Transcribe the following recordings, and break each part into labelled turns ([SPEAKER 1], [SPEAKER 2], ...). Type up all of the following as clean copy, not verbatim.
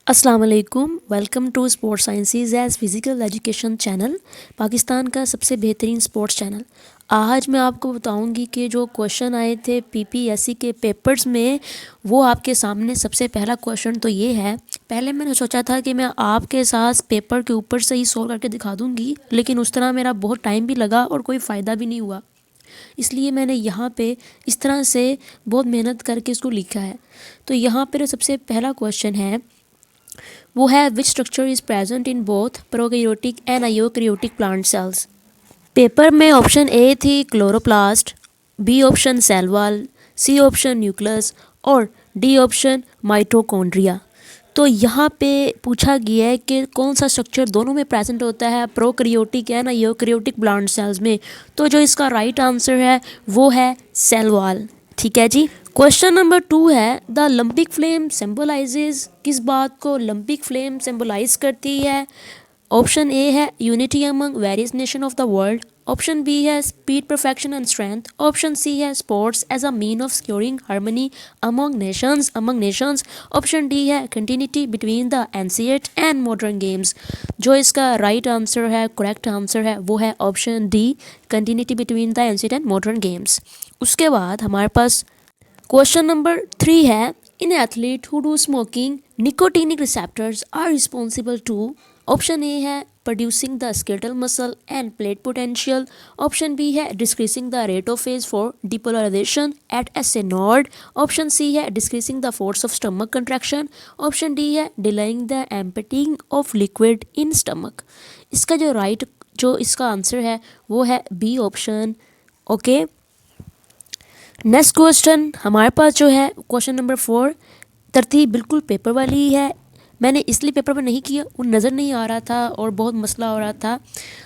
[SPEAKER 1] अस्सलाम वालेकुम। Welcome to sports sciences as physical education channel, Pakistan का सबसे बेहतरीन स्पोर्ट्स चैनल। आज मैं आपको बताऊंगी कि जो क्वेश्चन आए थे पीपीएससी के पेपर्स में, वो आपके सामने सबसे पहला क्वेश्चन तो ये है। पहले मैंने सोचा था कि मैं आपके साथ पेपर के ऊपर से ही सॉल्व करके दिखा दूंगी, लेकिन उस तरह मेरा बहुत टाइम भी लगा और कोई फ़ायदा भी नहीं हुआ। इसलिए मैंने यहाँ पे इस तरह से बहुत मेहनत करके इसको लिखा है। तो यहाँ पर सबसे पहला क्वेश्चन है, वो है which structure is present in both prokaryotic and eukaryotic plant cells. Paper में ऑप्शन ए थी chloroplast, B option cell wall, C option nucleus और डी ऑप्शन माइटोकॉन्ड्रिया। तो यहाँ पे पूछा गया है कि कौन सा स्ट्रक्चर दोनों में प्रेजेंट होता है prokaryotic and eukaryotic plant sales में। तो जो इसका राइट आंसर है वो है सेल वॉल। ठीक है जी। क्वेश्चन नंबर 2 है, द लंपिक फ्लेम सिंबलाइजेज, किस बात को लंपिक फ्लेम सिंबलाइज करती है। ऑप्शन ए है unity among various nation of the world, option B है speed perfection and strength, option C है sports as a mean of securing harmony among nations, option D है continuity between the ancient and modern games. जो इसका right answer है, correct answer है, वो है option D, continuity between the ancient and modern games. उसके बाद हमारे पास क्वेश्चन नंबर 3 है, in athlete who do smoking nicotinic receptors are responsible to. Option A है producing the skeletal muscle and plate potential, option B है decreasing the rate of phase for depolarization at S A node, option C है decreasing the force of stomach contraction, option D है delaying the emptying of liquid in stomach. इसका जो इसका answer है वो है B option. Okay, next question हमारे पास जो है क्वेश्चन नंबर 4, तरतीब बिल्कुल पेपर वाली ही है। मैंने इसलिए पेपर पर नहीं किया, वो नज़र नहीं आ रहा था और बहुत मसला हो रहा था,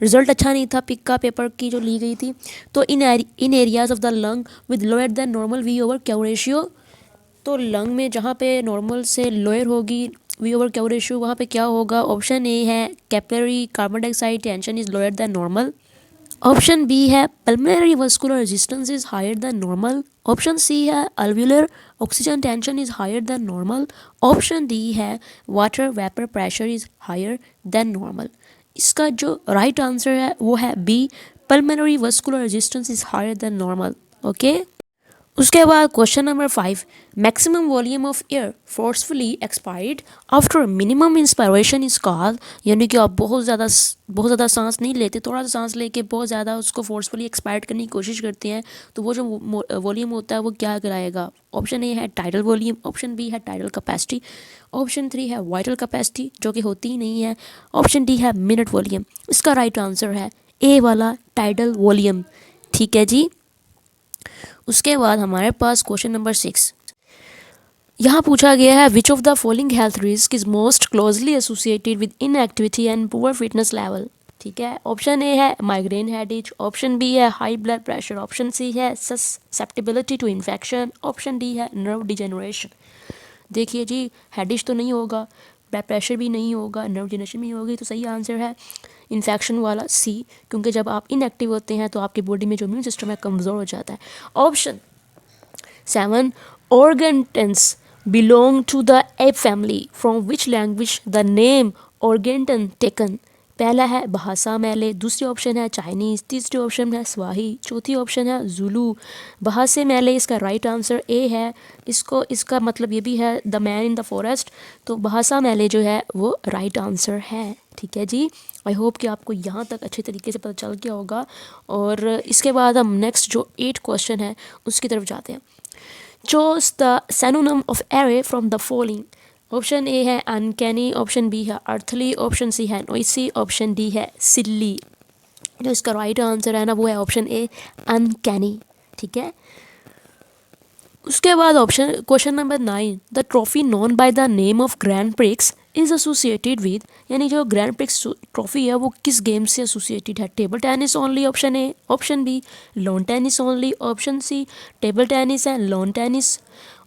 [SPEAKER 1] रिजल्ट अच्छा नहीं था पिक का पेपर की जो ली गई थी। तो in areas of the lung with lower than normal V over Q ratio, तो लंग में जहाँ पे नॉर्मल से लोअर होगी वी ओवर क्यू रेशियो, वहाँ पे क्या होगा। ऑप्शन ए है capillary carbon dioxide tension is lower than normal, option B है pulmonary vascular resistance is higher than normal, option C है alveolar oxygen tension is higher than normal, option D है water vapour pressure is higher than normal. इसका जो right answer है वो है B, pulmonary vascular resistance is higher than normal. Okay, उसके बाद question number 5, maximum volume of air forcefully expired after minimum inspiration is called. यानी कि आप बहुत ज़्यादा सांस नहीं लेते, थोड़ा सा सांस लेके बहुत ज़्यादा उसको फोर्सफुली एक्सपायर्ड करने की कोशिश करते हैं, तो वो जो वॉल्यूम होता है वो क्या कराएगा। ऑप्शन ए है टाइडल वॉल्यूम, ऑप्शन बी है टाइडल कैपेसिटी, ऑप्शन 3 है वाइटल कैपेसिटी जो कि होती ही नहीं है, ऑप्शन डी है मिनट वॉल्यूम। इसका राइट आंसर है ए वाला टाइडल वॉल्यूम। ठीक है जी। उसके बाद हमारे पास क्वेश्चन नंबर 6, यहाँ पूछा गया है which of the following health risk is most closely associated with inactivity and poor fitness level. ठीक है, ऑप्शन ए है माइग्रेन हेडेज, ऑप्शन बी है high blood pressure, option C है susceptibility to infection, option D है nerve degeneration. देखिए जी, हेडेज तो नहीं होगा, ब्लड प्रेशर भी नहीं होगा, नर्व डिजेनरेशन भी होगी, तो सही आंसर है इन्फेक्शन वाला सी, क्योंकि जब आप इनएक्टिव होते हैं तो आपकी बॉडी में जो इम्यून सिस्टम है कमज़ोर हो जाता है। Option 7, organtans belong to the ape family from which language the name organtan taken। पहला है बहासा मैले, दूसरी ऑप्शन है चाइनीज़, तीसरी ऑप्शन है स्वाही, चौथी ऑप्शन है जुलू। बहासे मैले इसका राइट आंसर ए है। इसका मतलब ये भी है the man in the forest, तो बहासा मैले जो है वो राइट आंसर है। ठीक है जी, आई होप कि आपको यहाँ तक अच्छे तरीके से पता चल गया होगा। और इसके बाद हम नेक्स्ट जो 8 क्वेश्चन है उसकी तरफ जाते हैं। Choose the synonym of array from the following। Option A है अनकैनी, ऑप्शन बी है अर्थली, ऑप्शन सी है नॉइसी, ऑप्शन डी है सिल्ली। जो इसका राइट आंसर है ना वो है ऑप्शन ए अनकैनी। ठीक है, उसके बाद option question number 9, the trophy known by the name of grand prix is associated with. यानी जो ग्रैंड प्रिक्स ट्रॉफी है वो किस गेम से एसोसिएटेड है। Table tennis only, option A, option B lawn tennis only, option C table tennis and lawn tennis,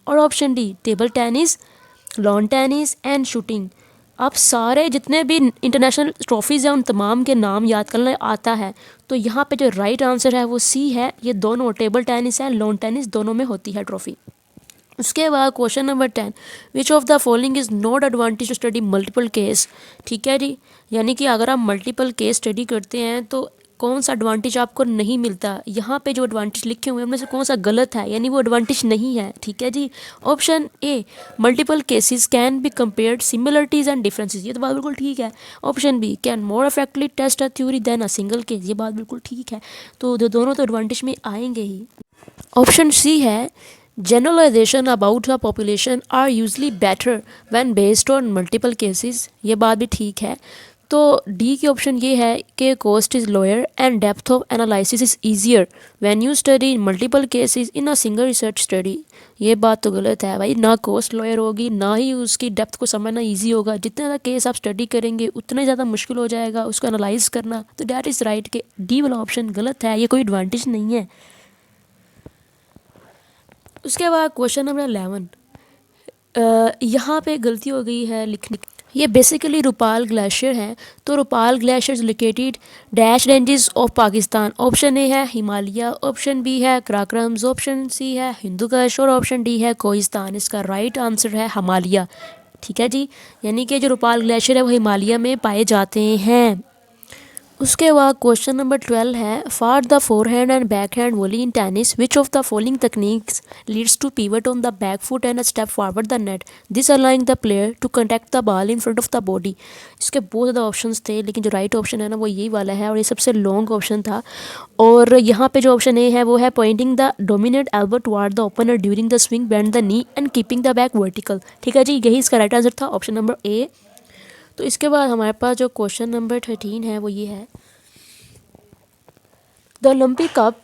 [SPEAKER 1] और option D table tennis, lawn tennis and shooting. आप सारे जितने भी इंटरनेशनल ट्रॉफीज़ हैं उन तमाम के नाम याद करना आता है, तो यहाँ पे जो राइट आंसर है वो सी है। ये दोनों टेबल टेनिस है, लॉन टेनिस, दोनों में होती है ट्रॉफ़ी। उसके बाद question number 10, which of the following is not advantage to study multiple case. ठीक है जी, यानी कि अगर आप मल्टीपल केस स्टडी करते हैं तो कौन सा एडवांटेज आपको नहीं मिलता। यहाँ पे जो एडवांटेज लिखे हुए हैं उनमें से कौन सा गलत है, यानी वो एडवांटेज नहीं है। ठीक है जी, option A, multiple cases can be compared similarities and differences, ये तो बात बिल्कुल ठीक है। Option B, can more effectively test a theory than a single case, ये बात बिल्कुल ठीक है। तो दोनों तो एडवांटेज में आएंगे ही। ऑप्शन सी है, generalization about the population are usually better when based on multiple cases, ये बात भी ठीक है। तो डी की ऑप्शन ये है कि cost is lower and depth of analysis is easier when you study multiple cases in a single research study, ये बात तो गलत है भाई। ना cost lower होगी, ना ही उसकी डेप्थ को समझना ईजी होगा। जितने ज़्यादा केस आप स्टडी करेंगे उतने ज़्यादा मुश्किल हो जाएगा उसको एनालाइज करना। तो डैट इज़ राइट कि डी वाला ऑप्शन गलत है, ये कोई एडवांटेज नहीं है। उसके बाद क्वेश्चन नंबर 11, यहाँ पे गलती हो गई है लिखने की। ये बेसिकली रूपाल ग्लेशियर है। तो Rupal glacier located dash ranges of Pakistan. Option A है हिमालय, ऑप्शन बी है कराक्रम्स, ऑप्शन सी है हिंदू कुश और ऑप्शन डी है कोहिस्तान। इसका राइट आंसर है हिमालय। ठीक है जी, यानी कि जो रूपाल ग्लेशियर है वो हिमालय में पाए जाते हैं। उसके बाद क्वेश्चन नंबर 12 है, for the forehand and back hand volley in tennis which of the following techniques leads to pivot on the back foot and step forward the net, this allowing the player to contact the ball in front of the body. इसके बहुत ज़्यादा options थे लेकिन जो right option है ना वो यही वाला है और ये सबसे लॉन्ग ऑप्शन था। और यहाँ पे जो ऑप्शन ए है वो है Poynting the dominate elbow toward the opener during the swing bend the knee and keeping the back vertical. ठीक है जी, यही इसका राइट आंसर था, ऑप्शन नंबर ए। तो इसके बाद हमारे पास जो क्वेश्चन नंबर 13 है वो ये है, The Olympic Cup,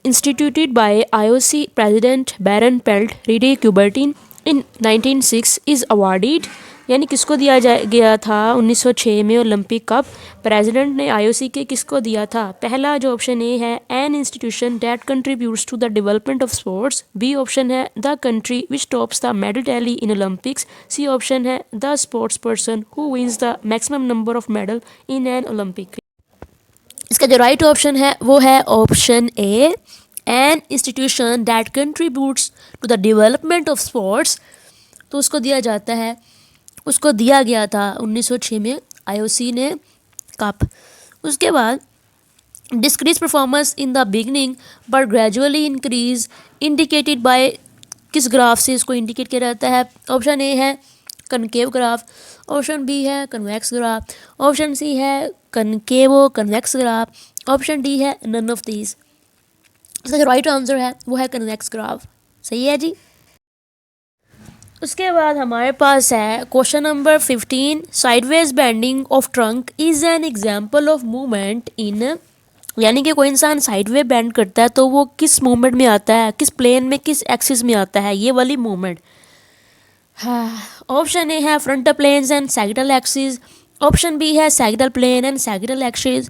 [SPEAKER 1] instituted by IOC President Baron Pelt Rede Coubertin in 1906, is awarded, यानी किसको दिया गया था 1906 में ओलंपिक कप। प्रेसिडेंट ने आईओसी के किसको दिया था। पहला जो ऑप्शन ए है, an institution that contributes to the development of sports. B option है, the country which tops the medal tally in Olympics. C option है, the sports person who wins the maximum number of medal in an Olympic. इसका जो right option है वो है option A, an institution that contributes to the development of sports. तो उसको दिया जाता है, उसको दिया गया था 1906 में आईओसी ने कप। उसके बाद decrease performance in the beginning but gradually increase indicated by, किस ग्राफ से इसको इंडिकेट किया जाता है। ऑप्शन ए है कनकेव ग्राफ, ऑप्शन बी है कन्वेक्स ग्राफ, ऑप्शन सी है कनकेवो कन्वेक्स ग्राफ, ऑप्शन डी है नन ऑफ दीज। इसका जो राइट आंसर है वो है कन्वेक्स ग्राफ। सही है जी। उसके बाद हमारे पास है question number 15, sideways bending of trunk is an example of movement in, यानी कि कोई इंसान साइडवे बेंड करता है तो वो किस मूवमेंट में आता है, किस प्लेन में, किस एक्सिस में आता है ये वाली मूवमेंट। ऑप्शन ए है frontal planes and sagittal axis, option B है sagittal plane and sagittal axis,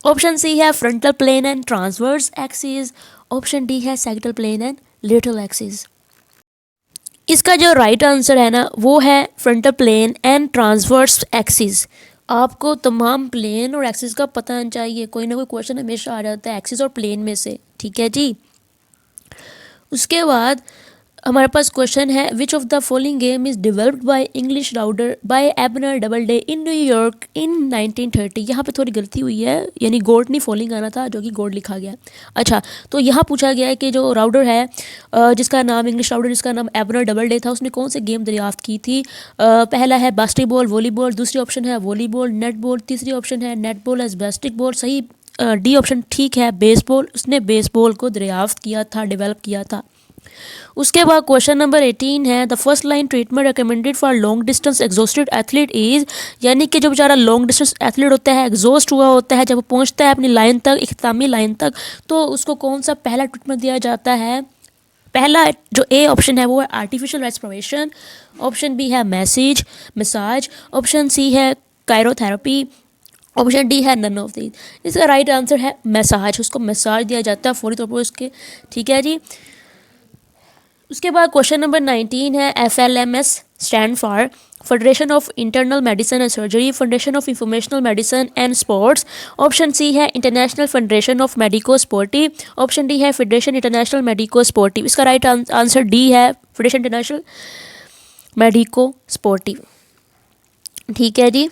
[SPEAKER 1] option C है frontal plane and transverse axis, option D है sagittal plane and lateral axis. इसका जो राइट आंसर है ना वो है frontal plane and transverse axis. आपको तमाम प्लेन और एक्सिस का पता होना चाहिए, कोई ना कोई क्वेश्चन हमेशा आ जाता है एक्सिस और प्लेन में से। ठीक है जी। उसके बाद हमारे पास क्वेश्चन है, which of the following game is developed by English rounder by Abner Doubleday in New York in 1930। यहाँ पे थोड़ी गलती हुई है, यानी गोल्ड नहीं फॉलोइंग आना था जो कि गोल्ड लिखा गया। अच्छा, तो यहाँ पूछा गया है कि जो राउडर है जिसका नाम इंग्लिश राउडर जिसका नाम एबनर डबलडे था, उसने कौन से गेम दरियाफ्त की थी। पहला है बास्केटबॉल, वॉलीबॉल, दूसरी ऑप्शन है वॉलीबॉल, नेटबॉल, तीसरी ऑप्शन है नेटबॉल एज बास्केटबॉल। सही डी ऑप्शन ठीक है, बेसबॉल। उसने बेसबॉल को दरियाफ्त किया था, डेवलप किया था। उसके बाद क्वेश्चन नंबर 18 है, the first line treatment recommended for long distance exhausted athlete is, यानी कि जो बेचारा लॉन्ग डिस्टेंस एथलीट होता है, एग्जॉस्ट हुआ होता है, जब वो पहुंचता है अपनी लाइन तक, इख्तितामी लाइन तक, तो उसको कौन सा पहला ट्रीटमेंट दिया जाता है। पहला जो ए ऑप्शन है वो है आर्टिफिशियल रेस्पिरेशन, ऑप्शन बी है मसाज, ऑप्शन सी है कायरोथेरेपी, ऑप्शन डी है नन ऑफ दीज। इसका राइट आंसर है मसाज। उसको मसाज दिया जाता है फौरी तौर पर उसके। ठीक है जी। उसके बाद क्वेश्चन नंबर 19 है, FLMS stand for Federation of Internal Medicine and Surgery, Federation of Informational Medicine and Sports. Option C है international federation of medico sportive, option D है फेडरेशन इंटरनेशनल मेडिको स्पोर्टिव। इसका राइट आंसर डी है federation international medico sportive. ठीक है जी।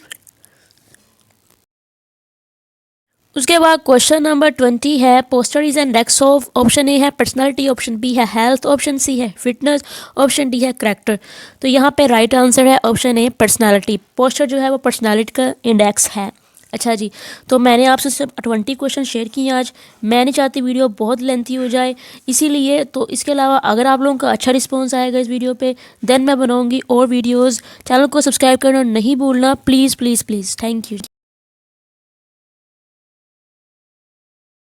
[SPEAKER 1] उसके बाद question number 20 है posture is an index of, option A है पर्सनालिटी, ऑप्शन बी है हेल्थ, ऑप्शन सी है फिटनेस, ऑप्शन डी है करैक्टर। तो यहाँ पे राइट आंसर है ऑप्शन ए पर्सनालिटी। पोस्चर जो है वो पर्सनालिटी का इंडेक्स है। अच्छा जी, तो मैंने आपसे सिर्फ 20 क्वेश्चन शेयर किए आज। मैं नहीं चाहती वीडियो बहुत लेंथी हो जाए, इसीलिए। तो इसके अलावा अगर आप लोगों का अच्छा रिस्पॉन्स आएगा इस वीडियो पे, देन मैं बनाऊंगी और वीडियोस। चैनल को सब्सक्राइब करना नहीं भूलना, please please please. Thank you.